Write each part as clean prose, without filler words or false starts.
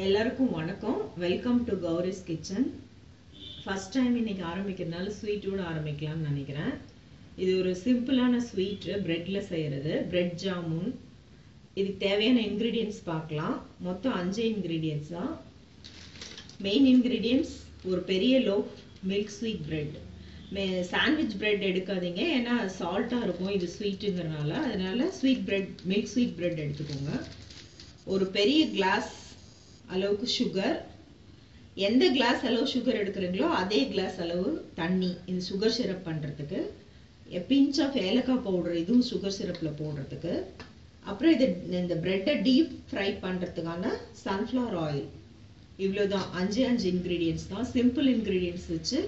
எல்லாருக்கும் வணக்கம். Welcome to Gowri's kitchen. First time இன்னைக்கு ஆரம்பிக்கிறதுனால ஸ்வீட்டோட ஆரம்பிக்கலாம்னு நினைக்கிறேன். இது ஒரு சிம்பிளான ஸ்வீட், பிரெட்ல செய்யறது, பிரெட் ஜாமுன். இதுக்கு தேவையான இன்கிரீடியன்ஸ் பார்க்கலாம். மொத்தம் 5 இன்கிரீடியன்ஸ் தான். மெயின் இன்கிரீடியன்ஸ் ஒரு பெரிய loaf milk sweet bread. Sandwich bread எடுக்காதீங்க, ஏன்னா சால்ட்டாக இருக்கும், இது ஸ்வீட்டுங்கிறனால. அதனால sweet bread, milk sweet bread எடுத்துக்கோங்க. ஒரு பெரிய கிளாஸ் அளவுக்கு சுகர், எந்த கிளாஸ் அளவு சுகர் எடுக்கிறீங்களோ அதே கிளாஸ் அளவு தண்ணி, இந்த சுகர் சிரப் பண்ணுறதுக்கு. பிஞ்ச் ஆஃப் ஏலக்காய் பவுடர், இதுவும் சுகர் சிரப்பில் போடுறதுக்கு. அப்புறம் இது இந்த பிரெட்டை டீப் ஃப்ரை பண்ணுறதுக்கான சன்ஃப்ளவர் ஆயில். இவ்வளோதான், 5 இன்க்ரீடியன்ஸ் தான். சிம்பிள் இன்க்ரீடியன்ஸ் வச்சு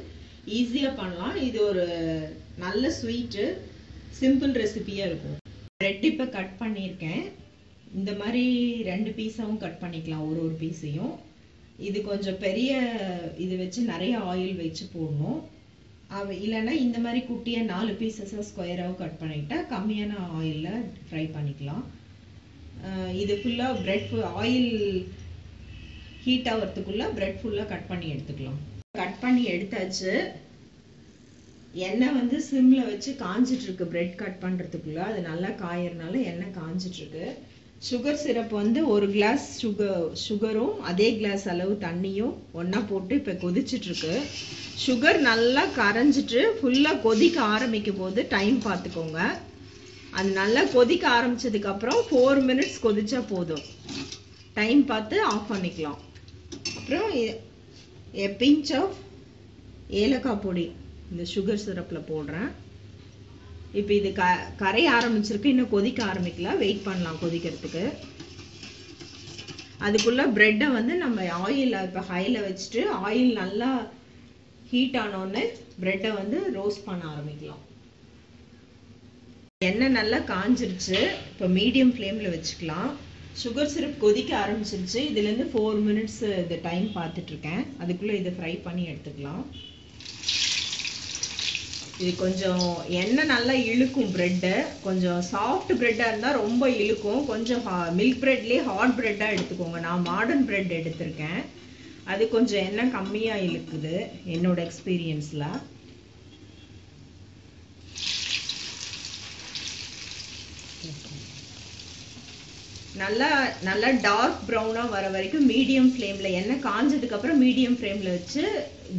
ஈஸியாக பண்ணலாம். இது ஒரு நல்ல ஸ்வீட்டு, சிம்பிள் ரெசிபியாக இருக்கும். பிரெட் இப்போ கட் பண்ணியிருக்கேன். இந்த மாதிரி 2 பீஸாவும் கட் பண்ணிக்கலாம், ஒரு பீஸையும். இது கொஞ்சம் பெரிய இது வச்சு நிறைய ஆயில் வச்சு போடணும். இல்லைன்னா இந்த மாதிரி குட்டியாக 4 பீசஸாக ஸ்கொயராகவும் கட் பண்ணிக்கிட்டா கம்மியான ஆயிலில் ஃப்ரை பண்ணிக்கலாம். இது ஃபுல்லாக பிரெட் ஆயில் ஹீட் ஆகிறதுக்குள்ளே பிரெட் ஃபுல்லாக கட் பண்ணி எடுத்துக்கலாம். கட் பண்ணி எடுத்தாச்சு. எண்ணெய் வந்து சிம்மில் வச்சு காஞ்சிட்டு இருக்கு. பிரெட் கட் பண்ணுறதுக்குள்ள அது நல்லா காயறதுனால எண்ணெய் காஞ்சிட்டு இருக்கு. சுகர் சிரப் வந்து ஒரு கிளாஸ் சுகரும் அதே கிளாஸ் அளவு தண்ணியும் ஒன்றா போட்டு இப்போ கொதிச்சுட்டு இருக்கு. சுகர் நல்லா கரைஞ்சிட்டு ஃபுல்லாக கொதிக்க ஆரம்பிக்கும் போது டைம் பார்த்துக்கோங்க. அது நல்லா கொதிக்க ஆரம்பிச்சதுக்கு அப்புறம் 4 மினிட்ஸ் கொதிச்சா போதும். டைம் பார்த்து ஆஃப் பண்ணிக்கலாம். அப்புறம் பிஞ்ச் ஆஃப் ஏலக்காய் பொடி இந்த சுகர் சிரப்பில் போடுறேன். இப்போ இது கரைய ஆரம்பிச்சிருக்கு, இன்னும் கொதிக்க ஆரம்பிக்கல, வெயிட் பண்ணலாம் கொதிக்கிறதுக்கு. அதுக்குள்ள பிரெட்டை வந்து நம்ம ஆயில் இப்போ ஹையில் வச்சுட்டு ஆயில் நல்லா ஹீட் ஆனோடனே பிரெட்டை வந்து ரோஸ்ட் பண்ண ஆரம்பிக்கலாம். எண்ணெய் நல்லா காஞ்சிருச்சு, இப்போ மீடியம் ஃப்ளேமில் வச்சுக்கலாம். சுகர் சிரப் கொதிக்க ஆரம்பிச்சிருச்சு. இதுலேருந்து 4 மினிட்ஸ் இது டைம் பார்த்துட்ருக்கேன். அதுக்குள்ளே இதை ஃப்ரை பண்ணி எடுத்துக்கலாம். இது கொஞ்சம் எண்ணெய் நல்லா இழுக்கும். பிரெட்டு கொஞ்சம் சாஃப்ட் பிரெட்டாக இருந்தால் ரொம்ப இழுக்கும். கொஞ்சம் மில்க் பிரெட்லேயே ஹாட் பிரெட்டாக எடுத்துக்கோங்க. நான் மாடர்ன் பிரெட் எடுத்திருக்கேன், அது கொஞ்சம் எண்ணெய் கம்மியாக இழுக்குது என்னோட எக்ஸ்பீரியன்ஸில். நல்லா டார்க் ப்ரௌனாக வர வரைக்கும் மீடியம் ஃப்ளேமில், எண்ணெய் காஞ்சதுக்கப்புறம் மீடியம் ஃப்ளேமில் வச்சு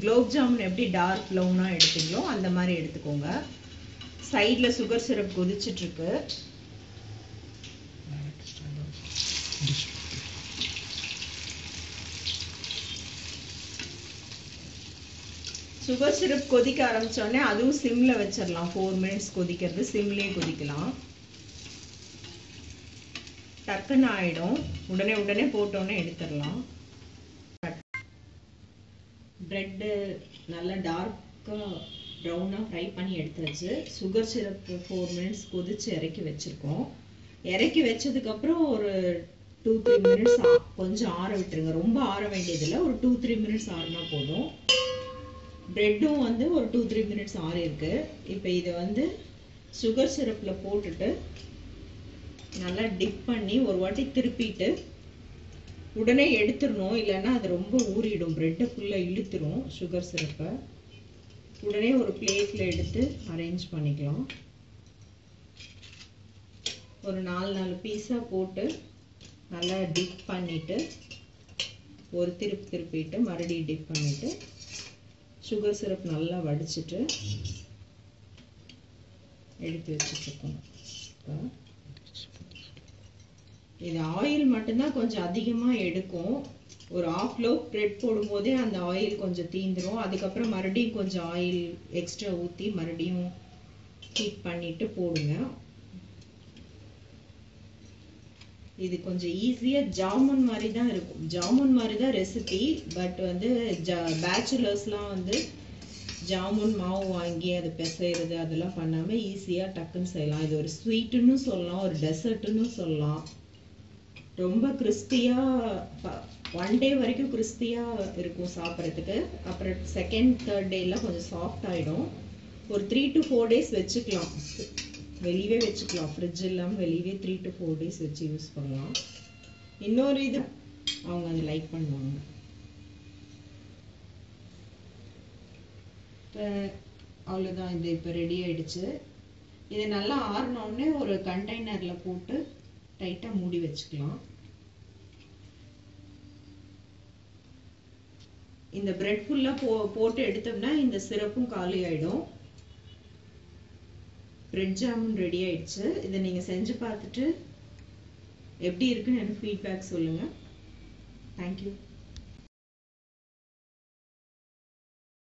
குலோப் ஜாமுன் எப்படி டார்க் ப்ரௌனாக எடுத்தீங்களோ அந்த மாதிரி எடுத்துக்கோங்க. சைடில் சுகர் சிரப் கொதிச்சிட்ருக்கு. சுகர் சிரப் கொதிக்க ஆரம்பித்தோடனே அதுவும் சிம்மில் வச்சிடலாம். 4 மினிட்ஸ் கொதிக்கிறது, சிம்லேயே கொதிக்கலாம். டக்குன்னு ஆயிடும், உடனே போட்டோன்னே எடுத்துடலாம். பிரெட்டு நல்லா டார்க்காக ப்ரௌனாக ஃப்ரை பண்ணி எடுத்தாச்சு. சுகர் சிரப் 4 மினிட்ஸ் கொதிச்சு இறக்கி வச்சுருக்கோம். இறக்கி வச்சதுக்கப்புறம் ஒரு 2-3 மினிட்ஸ் கொஞ்சம் ஆற விட்டுருங்க. ரொம்ப ஆற வேண்டியதில்லை, ஒரு 2-3 மினிட்ஸ் ஆறினா போதும். பிரெட்டும் வந்து ஒரு 2-3 மினிட்ஸ் ஆறி இருக்கு. இப்போ இதை வந்து சுகர் சிரப்பில் போட்டுட்டு நல்லா டிப் பண்ணி ஒரு வாட்டி திருப்பிட்டு உடனே எடுத்துடணும், இல்லைன்னா அது ரொம்ப ஊறிடும், பிரெட்டை ஃபுல்லாக இழுத்துரும் சுகர் சிரப்பை. உடனே ஒரு பிளேட்டில் எடுத்து அரேஞ்ச் பண்ணிக்கலாம். ஒரு 4 பீஸாக போட்டு நல்லா டிப் பண்ணிவிட்டு ஒரு திருப்பிட்டு மறுபடியும் டிப் பண்ணிவிட்டு சுகர் சிரப் நல்லா வடிச்சிட்டு எடுத்து வச்சுட்ருக்கோம். இது ஆயில் மட்டும்தான் கொஞ்சம் அதிகமாக எடுக்கும். ஒரு 1/2 லோஃப் பிரெட் போடும்போதே அந்த ஆயில் கொஞ்சம் தீந்துடும். அதுக்கப்புறம் மறுபடியும் கொஞ்சம் ஆயில் எக்ஸ்ட்ரா ஊற்றி மறுபடியும் ஹீட் பண்ணிட்டு போடுங்க. இது கொஞ்சம் ஈஸியாக ஜாமுன் மாதிரி தான் இருக்கும். ஜாமுன் மாதிரி தான் ரெசிபி. பட் வந்து பேச்சுலர்ஸ்லாம் வந்து ஜாமுன் மாவு வாங்கி அதை பிசைறது அதெல்லாம் பண்ணாமல் ஈஸியாக டக்குன்னு செய்யலாம். இது ஒரு ஸ்வீட்டுன்னு சொல்லலாம், ஒரு டெசர்ட்டுன்னு சொல்லலாம். ரொம்ப கிறிஸ்பியாக 1 டே வரைக்கும் கிறிஸ்பியாக இருக்கும் சாப்பிட்றதுக்கு. அப்புறம் 2nd 3rd டேலாம் கொஞ்சம் சாஃப்ட் ஆகிடும். ஒரு 3 to 4 டேஸ் வச்சுக்கலாம், வெளியவே வச்சுக்கலாம். ஃப்ரிட்ஜ் இல்லாமல் வெளியவே 3 to 4 டேஸ் வச்சு யூஸ் பண்ணலாம். இன்னொரு இது அவங்க அதை லைக் பண்ணுவாங்க. இப்போ அவ்வளோதான், இது இப்போ ரெடி ஆயிடுச்சு. இது நல்லா ஆறினோடனே ஒரு கண்டெய்னரில் போட்டு டைட்டாக மூடி வச்சுக்கலாம். இந்த பிரெட் ஃபுல்லாக போட்டு எடுத்தோம்னா இந்த சிரப்பும் காலி ஆகிடும். பிரெட் ஜாமுன் ரெடி ஆயிடுச்சு. இதை நீங்கள் செஞ்சு பார்த்துட்டு எப்படி இருக்குன்னு எனக்கு ஃபீட்பேக் சொல்லுங்கள். தேங்க்யூ.